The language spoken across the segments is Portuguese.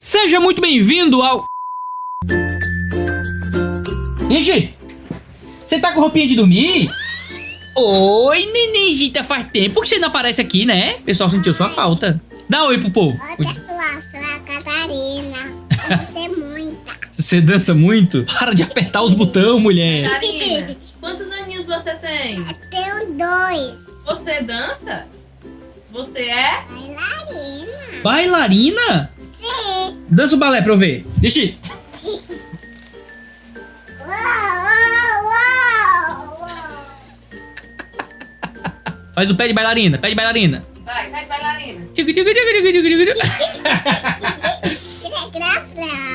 Seja muito bem-vindo ao... Gente, você tá com roupinha de dormir? Oi, nenenjita, faz tempo que você não aparece aqui, né? O pessoal sentiu sua falta. Dá oi pro povo. Oi, pessoal, sou a Catarina. Gostei muito. Você dança muito? Para de apertar os botões, mulher. Catarina, quantos aninhos você tem? Eu tenho 2. Você dança? Você é? Bailarina. Bailarina? Sim. Dança o balé pra eu ver. Deixa eu ir. Uou. Faz o pé de bailarina, pé de bailarina. Vai, bailarina.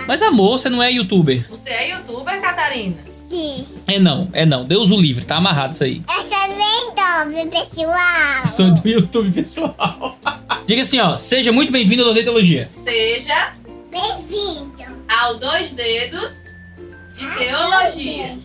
Mas amor, você não é youtuber. Você é youtuber, Catarina? Sim. É não. Deus o livre, tá amarrado isso aí. Eu sou bem pessoal. Sou do YouTube, pessoal. Diga assim, ó, seja muito bem-vindo ao Teologia. Seja Bem-vindo. ao 2 Dedos de Teologia.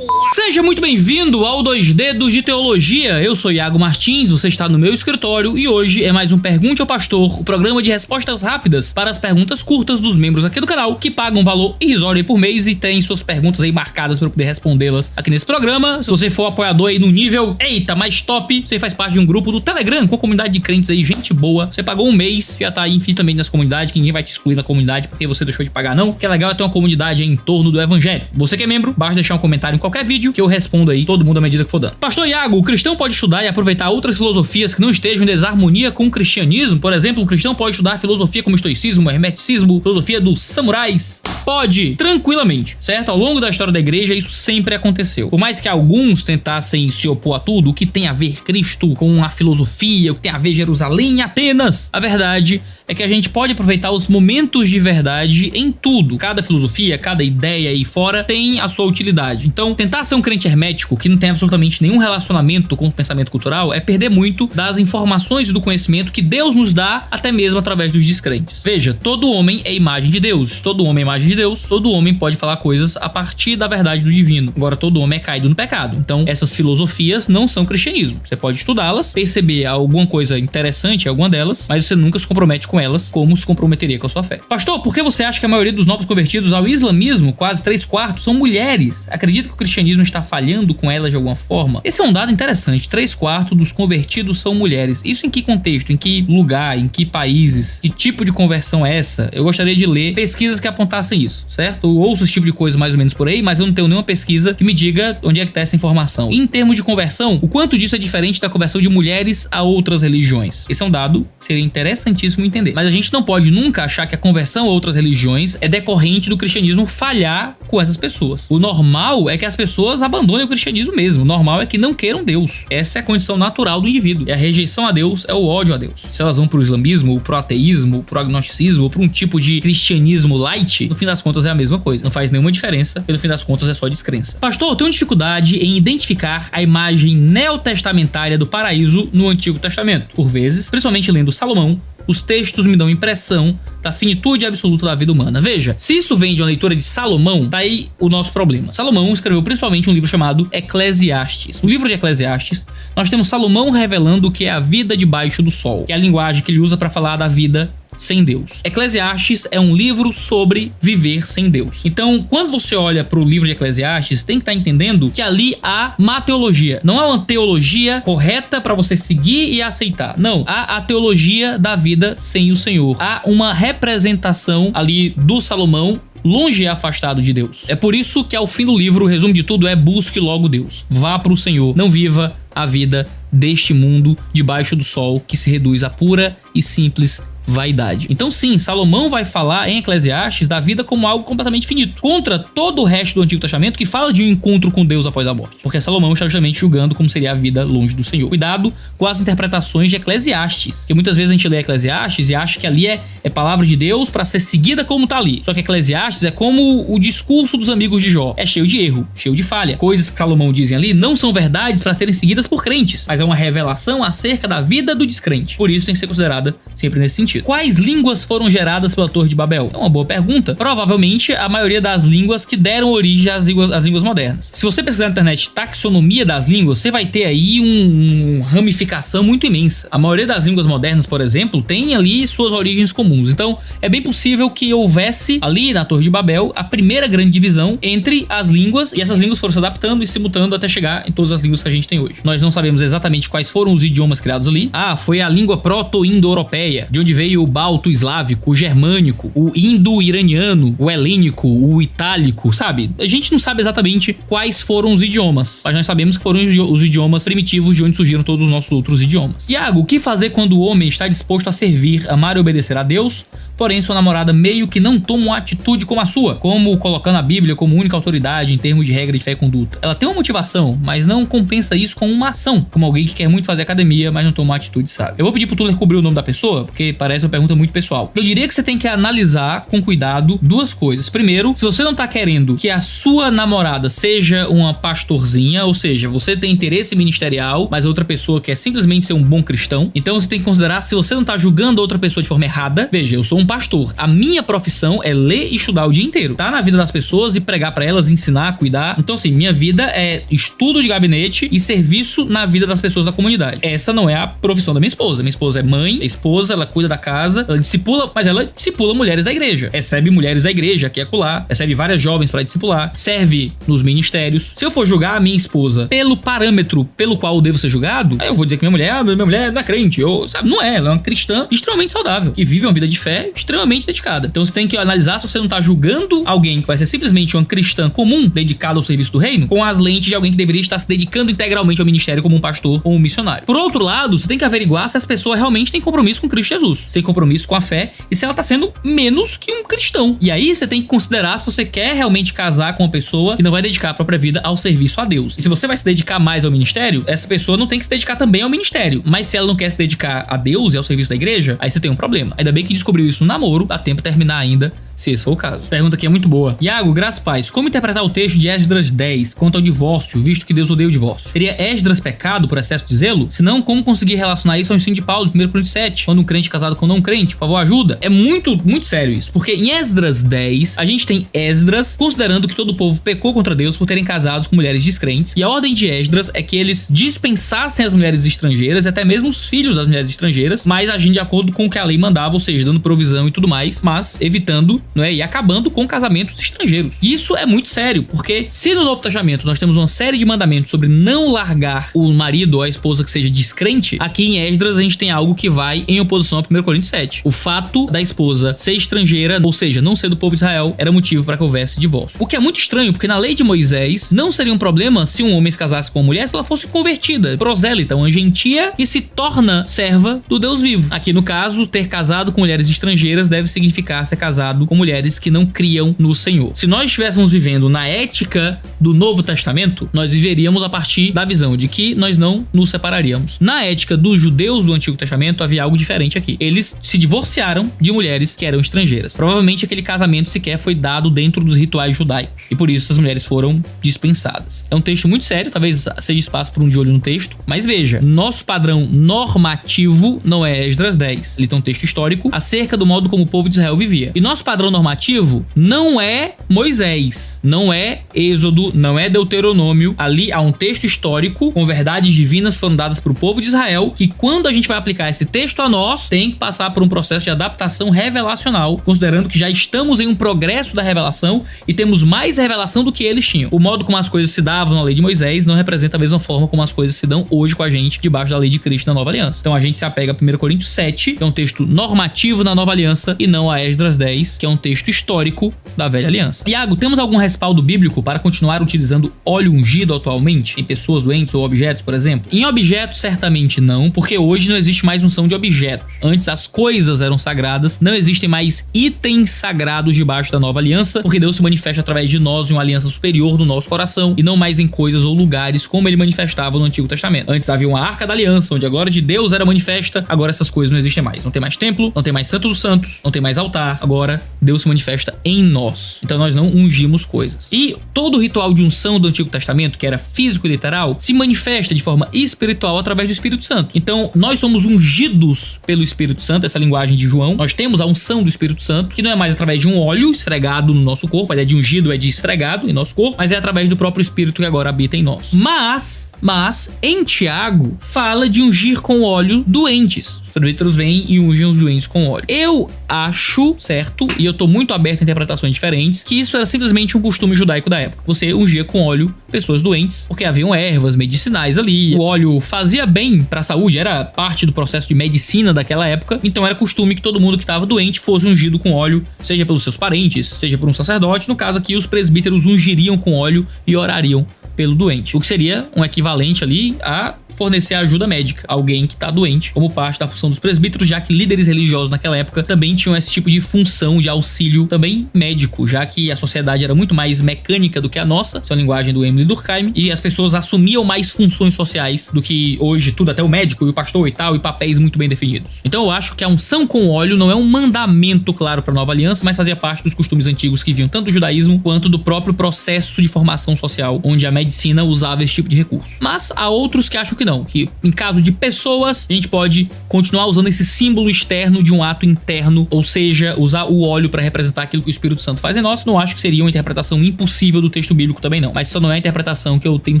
Seja muito bem-vindo ao 2 Dedos de Teologia. Eu sou Iago Martins, você está no meu escritório e hoje é mais um Pergunte ao Pastor, o programa de respostas rápidas para as perguntas curtas dos membros aqui do canal, que pagam um valor irrisório aí por mês e tem suas perguntas aí marcadas para eu poder respondê-las aqui nesse programa. Se você for apoiador aí no nível, eita, mais top, você faz parte de um grupo do Telegram com a comunidade de crentes aí, gente boa. Você pagou um mês, já tá aí infinitamente nessa comunidade, que ninguém vai te excluir da comunidade porque você deixou de pagar não. O que é legal é ter uma comunidade aí em torno do evangelho. Você que é membro, basta deixar um comentário em qualquer vídeo que eu respondo aí, todo mundo à medida que for dando. Pastor Iago, o cristão pode estudar e aproveitar outras filosofias que não estejam em desarmonia com o cristianismo? Por exemplo, um cristão pode estudar filosofia como estoicismo, hermeticismo, filosofia dos samurais? Pode, tranquilamente, certo? Ao longo da história da igreja, isso sempre aconteceu. Por mais que alguns tentassem se opor a tudo, o que tem a ver Cristo com a filosofia, o que tem a ver Jerusalém e Atenas, a verdade é que a gente pode aproveitar os momentos de verdade em tudo. Cada filosofia, cada ideia aí fora tem a sua utilidade. Então, tentar ser um crente hermético que não tem absolutamente nenhum relacionamento com o pensamento cultural é perder muito das informações e do conhecimento que Deus nos dá, até mesmo através dos descrentes. Veja, todo homem é imagem de Deus. Se todo homem é imagem de Deus, todo homem pode falar coisas a partir da verdade do divino. Agora, todo homem é caído no pecado. Então, essas filosofias não são cristianismo. Você pode estudá-las, perceber alguma coisa interessante em alguma delas, mas você nunca se compromete com elas como se comprometeria com a sua fé. Pastor, por que você acha que a maioria dos novos convertidos ao islamismo, quase 3/4, são mulheres? Acredita que o cristianismo está falhando com elas de alguma forma? Esse é um dado interessante. 3/4 dos convertidos são mulheres. Isso em que contexto? Em que lugar? Em que países? Que tipo de conversão é essa? Eu gostaria de ler pesquisas que apontassem isso, certo? Eu ouço esse tipo de coisa mais ou menos por aí, mas eu não tenho nenhuma pesquisa que me diga onde é que está essa informação. Em termos de conversão, o quanto disso é diferente da conversão de mulheres a outras religiões? Esse é um dado que seria interessantíssimo entender. Mas a gente não pode nunca achar que a conversão a outras religiões é decorrente do cristianismo falhar com essas pessoas. O normal é que as pessoas abandonem o cristianismo mesmo. O normal é que não queiram Deus. Essa é a condição natural do indivíduo. E a rejeição a Deus é o ódio a Deus. Se elas vão pro islamismo, ou pro ateísmo, ou pro agnosticismo, ou pro um tipo de cristianismo light, no fim das contas é a mesma coisa. Não faz nenhuma diferença, e no fim das contas é só descrença. Pastor, eu tenho dificuldade em identificar a imagem neotestamentária do paraíso no Antigo Testamento. Por vezes, principalmente lendo Salomão, os textos me dão impressão da finitude absoluta da vida humana. Veja, se isso vem de uma leitura de Salomão, tá aí o nosso problema. Salomão escreveu principalmente um livro chamado Eclesiastes. No livro de Eclesiastes, nós temos Salomão revelando o que é a vida debaixo do sol, que é a linguagem que ele usa para falar da vida sem Deus. Eclesiastes é um livro sobre viver sem Deus. Então, quando você olha para o livro de Eclesiastes, tem que estar entendendo que ali há uma teologia. Não há uma teologia correta para você seguir e aceitar. Não, há a teologia da vida sem o Senhor. Há uma representação ali do Salomão longe e afastado de Deus. É por isso que ao fim do livro, o resumo de tudo é: busque logo Deus. Vá para o Senhor. Não viva a vida deste mundo debaixo do sol que se reduz a pura e simples vaidade. Então sim, Salomão vai falar em Eclesiastes da vida como algo completamente finito, contra todo o resto do Antigo Testamento que fala de um encontro com Deus após a morte, porque Salomão está justamente julgando como seria a vida longe do Senhor. Cuidado com as interpretações de Eclesiastes, porque muitas vezes a gente lê Eclesiastes e acha que ali é palavra de Deus para ser seguida como tá ali. Só que Eclesiastes é como o discurso dos amigos de Jó, é cheio de erro, cheio de falha. Coisas que Salomão dizem ali não são verdades para serem seguidas por crentes, mas é uma revelação acerca da vida do descrente. Por isso tem que ser considerada sempre nesse sentido. sentido. Quais línguas foram geradas pela Torre de Babel? É uma boa pergunta. Provavelmente a maioria das línguas que deram origem às línguas modernas. Se você pesquisar na internet taxonomia das línguas, você vai ter aí uma ramificação muito imensa. A maioria das línguas modernas, por exemplo, tem ali suas origens comuns. Então, é bem possível que houvesse ali na Torre de Babel a primeira grande divisão entre as línguas, e essas línguas foram se adaptando e se mutando até chegar em todas as línguas que a gente tem hoje. Nós não sabemos exatamente quais foram os idiomas criados ali. Foi a língua proto-indo-europeia, de onde veio o balto-eslávico, o germânico, o indo-iraniano, o helênico, o itálico, sabe? A gente não sabe exatamente quais foram os idiomas, mas nós sabemos que foram os idiomas primitivos de onde surgiram todos os nossos outros idiomas. Iago, o que fazer quando o homem está disposto a servir, amar e obedecer a Deus, porém sua namorada meio que não toma uma atitude como a sua, como colocando a Bíblia como única autoridade em termos de regra de fé e conduta? Ela tem uma motivação, mas não compensa isso com uma ação, como alguém que quer muito fazer academia, mas não toma uma atitude, sabe? Eu vou pedir pro Tuller cobrir o nome da pessoa, porque parece uma pergunta muito pessoal. Eu diria que você tem que analisar com cuidado duas coisas. Primeiro, se você não tá querendo que a sua namorada seja uma pastorzinha, ou seja, você tem interesse ministerial, mas a outra pessoa quer simplesmente ser um bom cristão, então você tem que considerar se você não tá julgando a outra pessoa de forma errada. Veja, eu sou um pastor. A minha profissão é ler e estudar o dia inteiro. Tá na vida das pessoas e pregar pra elas, ensinar, cuidar. Então, assim, minha vida é estudo de gabinete e serviço na vida das pessoas da comunidade. Essa não é a profissão da minha esposa. Minha esposa é mãe, esposa, ela cuida da casa, ela discipula, mas ela discipula mulheres da igreja. Recebe mulheres da igreja aqui e acolá, recebe várias jovens pra discipular, serve nos ministérios. Se eu for julgar a minha esposa pelo parâmetro pelo qual eu devo ser julgado, aí eu vou dizer que minha mulher não é crente, sabe? Não é, ela é uma cristã extremamente saudável, que vive uma vida de fé extremamente dedicada. Então você tem que analisar se você não tá julgando alguém que vai ser simplesmente uma cristã comum, dedicada ao serviço do reino, com as lentes de alguém que deveria estar se dedicando integralmente ao ministério como um pastor ou um missionário. Por outro lado, você tem que averiguar se essa pessoa realmente tem compromisso com Cristo Jesus, se tem compromisso com a fé e se ela tá sendo menos que um cristão. E aí você tem que considerar se você quer realmente casar com uma pessoa que não vai dedicar a própria vida ao serviço a Deus. E se você vai se dedicar mais ao ministério, essa pessoa não tem que se dedicar também ao ministério. Mas se ela não quer se dedicar a Deus e ao serviço da igreja, aí você tem um problema. Ainda bem que descobriu isso no namoro, dá tempo de terminar ainda, se esse for o caso. Pergunta aqui é muito boa. Iago, graças paz, como interpretar o texto de Esdras 10 quanto ao divórcio, visto que Deus odeia o divórcio? Seria Esdras pecado por excesso de zelo? Se não, como conseguir relacionar isso ao ensino de Paulo, 1 Coríntios 7, quando um crente casado com um não crente? Por favor, ajuda. É muito sério isso, porque em Esdras 10, a gente tem Esdras considerando que todo o povo pecou contra Deus por terem casado com mulheres descrentes, e a ordem de Esdras é que eles dispensassem as mulheres estrangeiras e até mesmo os filhos das mulheres estrangeiras, mas agindo de acordo com o que a lei mandava, ou seja, dando provisão e tudo mais, mas evitando, não é, e acabando com casamentos estrangeiros. Isso é muito sério, porque se no Novo Testamento nós temos uma série de mandamentos sobre não largar o marido ou a esposa que seja descrente, aqui em Esdras a gente tem algo que vai em oposição a 1 Coríntios 7. O fato da esposa ser estrangeira, ou seja, não ser do povo de Israel, era motivo para que houvesse divórcio. O que é muito estranho, porque na lei de Moisés não seria um problema se um homem se casasse com uma mulher se ela fosse convertida, prosélita, uma gentia que se torna serva do Deus vivo. Aqui no caso, ter casado com mulheres estrangeiras deve significar ser casado com mulheres que não criam no Senhor. Se nós estivéssemos vivendo na ética do Novo Testamento, nós viveríamos a partir da visão de que nós não nos separaríamos. Na ética dos judeus do Antigo Testamento havia algo diferente aqui. Eles se divorciaram de mulheres que eram estrangeiras. Provavelmente aquele casamento sequer foi dado dentro dos rituais judaicos. E por isso essas mulheres foram dispensadas. É um texto muito sério, talvez seja espaço para um de olho no texto, mas veja, nosso padrão normativo não é Esdras 10. Ele tem um texto histórico acerca do modo como o povo de Israel vivia. E nosso padrão normativo não é Moisés, não é Êxodo, não é Deuteronômio. Ali há um texto histórico com verdades divinas foram dadas para o povo de Israel, que quando a gente vai aplicar esse texto a nós, tem que passar por um processo de adaptação revelacional, considerando que já estamos em um progresso da revelação e temos mais revelação do que eles tinham. O modo como as coisas se davam na lei de Moisés não representa a mesma forma como as coisas se dão hoje com a gente debaixo da lei de Cristo na Nova Aliança. Então a gente se apega a 1 Coríntios 7, que é um texto normativo na Nova Aliança, e não a Esdras 10, que é um texto histórico da Velha Aliança. Iago, temos algum respaldo bíblico para continuar utilizando óleo ungido atualmente em pessoas doentes ou objetos, por exemplo? Em objetos, certamente não, porque hoje não existe mais unção de objetos. Antes as coisas eram sagradas, não existem mais itens sagrados debaixo da Nova Aliança, porque Deus se manifesta através de nós em uma aliança superior do nosso coração e não mais em coisas ou lugares como ele manifestava no Antigo Testamento. Antes havia uma Arca da Aliança, onde a glória de Deus era manifesta, agora essas coisas não existem mais. Não tem mais templo, não tem mais Santo dos Santos, não tem mais altar, agora Deus se manifesta em nós. Então nós não ungimos coisas. E todo o ritual de unção do Antigo Testamento, que era físico e literal, se manifesta de forma espiritual através do Espírito Santo. Então nós somos ungidos pelo Espírito Santo, essa linguagem de João. Nós temos a unção do Espírito Santo, que não é mais através de um óleo esfregado no nosso corpo, a ideia de ungido é de esfregado em nosso corpo, mas é através do próprio Espírito que agora habita em nós. Mas em Tiago fala de ungir com óleo doentes. Os presbíteros vêm e ungem os doentes com óleo. Eu acho, certo, e eu tô muito aberto a interpretações diferentes, que isso era simplesmente um costume judaico da época. Você ungia com óleo pessoas doentes, porque haviam ervas medicinais ali. O óleo fazia bem pra saúde, era parte do processo de medicina daquela época. Então era costume que todo mundo que estava doente fosse ungido com óleo, seja pelos seus parentes, seja por um sacerdote. No caso aqui, os presbíteros ungiriam com óleo e orariam pelo doente, o que seria um equivalente ali a fornecer ajuda médica a alguém que está doente, como parte da função dos presbíteros, já que líderes religiosos naquela época também tinham esse tipo de função de auxílio também médico, já que a sociedade era muito mais mecânica do que a nossa, essa é a linguagem do Emile Durkheim, e as pessoas assumiam mais funções sociais do que hoje tudo, até o médico e o pastor e tal, e papéis muito bem definidos. Então eu acho que a unção com óleo não é um mandamento claro para a nova aliança, mas fazia parte dos costumes antigos que vinham tanto do judaísmo quanto do próprio processo de formação social, onde a medicina usava esse tipo de recurso. Mas há outros que acham que não, que em caso de pessoas, a gente pode continuar usando esse símbolo externo de um ato interno, ou seja, usar o óleo para representar aquilo que o Espírito Santo faz em nós. Não acho que seria uma interpretação impossível do texto bíblico também não, mas só não é a interpretação que eu tenho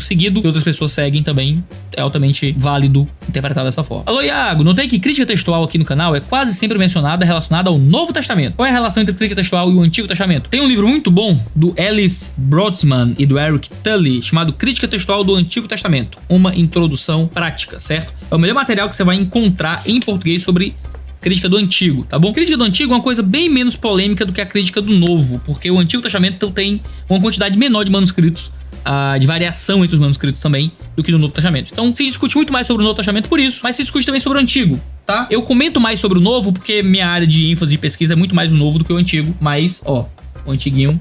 seguido, que outras pessoas seguem também, é altamente válido interpretar dessa forma. Alô, Iago, notei que crítica textual aqui no canal é quase sempre mencionada relacionada ao Novo Testamento. Qual é a relação entre crítica textual e o Antigo Testamento? Tem um livro muito bom do Ellis Brotzmann e do Eric Tully chamado Crítica Textual do Antigo Testamento, uma introdução prática, certo? É o melhor material que você vai encontrar em português sobre crítica do Antigo, tá bom? Crítica do Antigo é uma coisa bem menos polêmica do que a crítica do Novo, porque o Antigo Testamento tem uma quantidade menor de manuscritos, de variação entre os manuscritos também, do que no Novo Testamento. Então se discute muito mais sobre o Novo Testamento por isso, mas se discute também sobre o Antigo, tá? Eu comento mais sobre o Novo porque minha área de ênfase de pesquisa é muito mais o Novo do que o Antigo, mas, ó, o Antiguinho,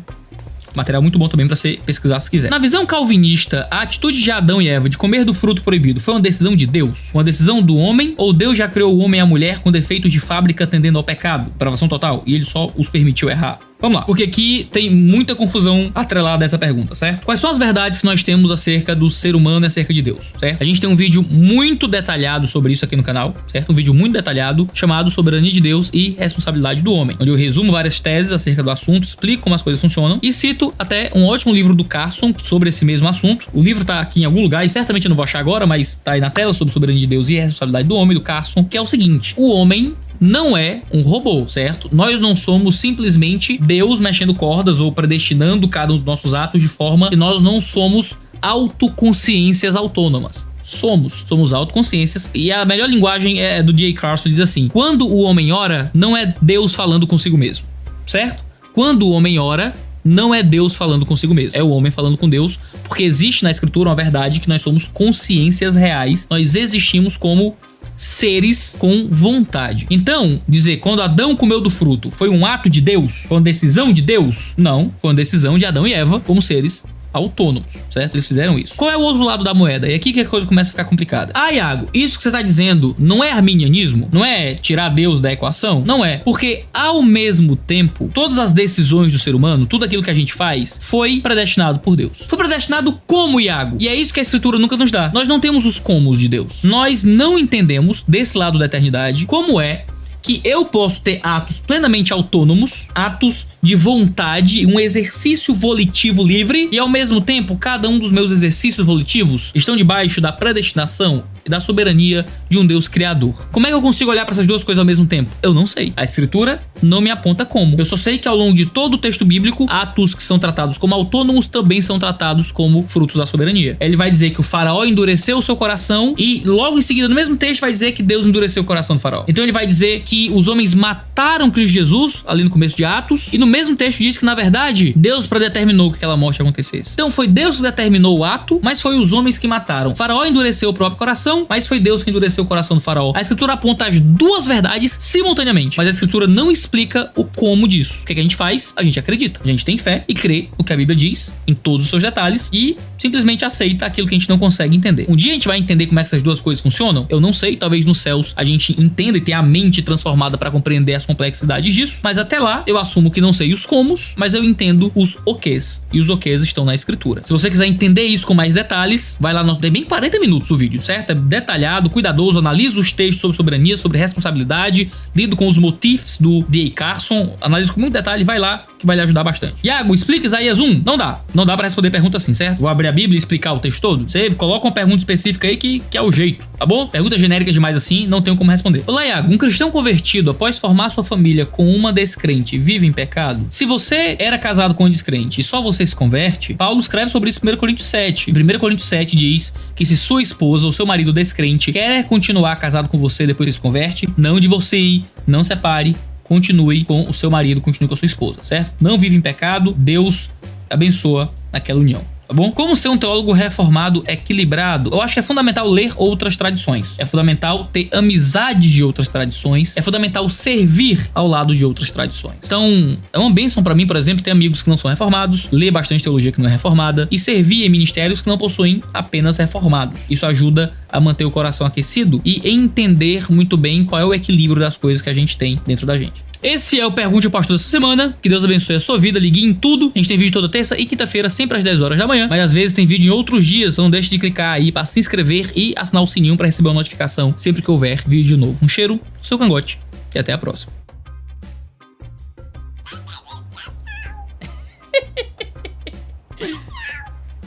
material muito bom também pra você pesquisar se quiser. Na visão calvinista, a atitude de Adão e Eva de comer do fruto proibido foi uma decisão de Deus? Uma decisão do homem? Ou Deus já criou o homem e a mulher com defeitos de fábrica tendendo ao pecado, depravação total, e ele só os permitiu errar? Vamos lá, porque aqui tem muita confusão atrelada a essa pergunta, certo? Quais são as verdades que nós temos acerca do ser humano e acerca de Deus, certo? A gente tem um vídeo muito detalhado sobre isso aqui no canal, certo? Um vídeo muito detalhado chamado Soberania de Deus e Responsabilidade do Homem, onde eu resumo várias teses acerca do assunto, explico como as coisas funcionam e cito até um ótimo livro do Carson sobre esse mesmo assunto. O livro tá aqui em algum lugar e certamente eu não vou achar agora, mas tá aí na tela, sobre Soberania de Deus e Responsabilidade do Homem, do Carson, que é o seguinte: o homem não é um robô, certo? Nós não somos simplesmente Deus mexendo cordas ou predestinando cada um dos nossos atos de forma que nós não somos autoconsciências autônomas. Somos autoconsciências, e a melhor linguagem é do J. Carson, diz assim: quando o homem ora, não é Deus falando consigo mesmo, certo? Quando o homem ora, não é Deus falando consigo mesmo, é o homem falando com Deus, porque existe na escritura uma verdade que nós somos consciências reais, nós existimos como seres com vontade. Então, dizer quando Adão comeu do fruto foi um ato de Deus? Foi uma decisão de Deus? Não, foi uma decisão de Adão e Eva como seres autônomos, certo? Eles fizeram isso. Qual é o outro lado da moeda? E aqui que a coisa começa a ficar complicada. Ah, Iago, isso que você tá dizendo não é arminianismo? Não é tirar Deus da equação? Não é. Porque ao mesmo tempo, todas as decisões do ser humano, tudo aquilo que a gente faz, foi predestinado por Deus. Foi predestinado como, Iago? E é isso que a escritura nunca nos dá. Nós não temos os comos de Deus. Nós não entendemos, desse lado da eternidade, como é que eu posso ter atos plenamente autônomos, atos de vontade, um exercício volitivo livre, e ao mesmo tempo cada um dos meus exercícios volitivos estão debaixo da predestinação e da soberania de um Deus criador. Como é que eu consigo olhar para essas duas coisas ao mesmo tempo? Eu não sei. A escritura não me aponta como. Eu só sei que ao longo de todo o texto bíblico, atos que são tratados como autônomos também são tratados como frutos da soberania. Ele vai dizer que o faraó endureceu o seu coração, e logo em seguida, no mesmo texto, vai dizer que Deus endureceu o coração do faraó. Então ele vai dizer que os homens mataram Cristo Jesus, ali no começo de Atos, e no mesmo texto diz que, na verdade, Deus predeterminou que aquela morte acontecesse. Então foi Deus que determinou o ato, mas foi os homens que mataram. O faraó endureceu o próprio coração, Não, mas foi Deus que endureceu o coração do faraó. A escritura aponta as duas verdades simultaneamente, mas a escritura não explica o como disso. O que a gente faz? A gente acredita. A gente tem fé e crê no que a Bíblia diz, em todos os seus detalhes, e simplesmente aceita aquilo que a gente não consegue entender. Um dia a gente vai entender como é que essas duas coisas funcionam? Eu não sei, talvez nos céus a gente entenda e tenha a mente transformada para compreender as complexidades disso, mas até lá eu assumo que não sei os comos, mas eu entendo os okês, e os okês estão na escritura. Se você quiser entender isso com mais detalhes, vai lá, tem bem 40 minutos o vídeo, certo? É detalhado, cuidadoso, analisa os textos sobre soberania, sobre responsabilidade, lido com os motifs do D.A. Carson, analisa com muito detalhe, vai lá que vai lhe ajudar bastante. Iago, explica Isaías 1. Não dá pra responder pergunta assim, certo? Vou abrir a Bíblia e explicar o texto todo. Você coloca uma pergunta específica aí que é o jeito, tá bom? Pergunta genérica demais assim, não tenho como responder. Olá, Iago. Um cristão convertido, após formar sua família com uma descrente, vive em pecado? Se você era casado com um descrente e só você se converte, Paulo escreve sobre isso em 1 Coríntios 7. Em 1 Coríntios 7 diz que se sua esposa ou seu marido descrente quer continuar casado com você depois que se converte, não divorcie, não separe, continue com o seu marido, continue com a sua esposa, certo? Não vive em pecado, Deus abençoa aquela união. Tá bom? Como ser um teólogo reformado equilibrado? Eu acho que é fundamental ler outras tradições. É fundamental ter amizade de outras tradições. É fundamental servir ao lado de outras tradições. Então, é uma bênção pra mim, por exemplo, ter amigos que não são reformados, ler bastante teologia que não é reformada e servir em ministérios que não possuem apenas reformados. Isso ajuda a manter o coração aquecido e entender muito bem qual é o equilíbrio das coisas que a gente tem dentro da gente. Esse é o Pergunte ao Pastor dessa semana. Que Deus abençoe a sua vida, ligue em tudo. A gente tem vídeo toda terça e quinta-feira, sempre às 10 horas da manhã. Mas às vezes tem vídeo em outros dias, então não deixe de clicar aí para se inscrever e assinar o sininho para receber uma notificação sempre que houver vídeo novo. Um cheiro, seu cangote e até a próxima.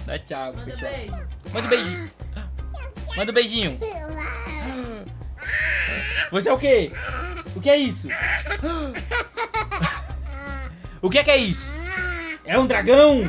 Dá tchau, Manda pessoal. beijo. Manda um beijinho. Manda um beijinho. Você é o quê? O que é isso? O que é isso? É um dragão?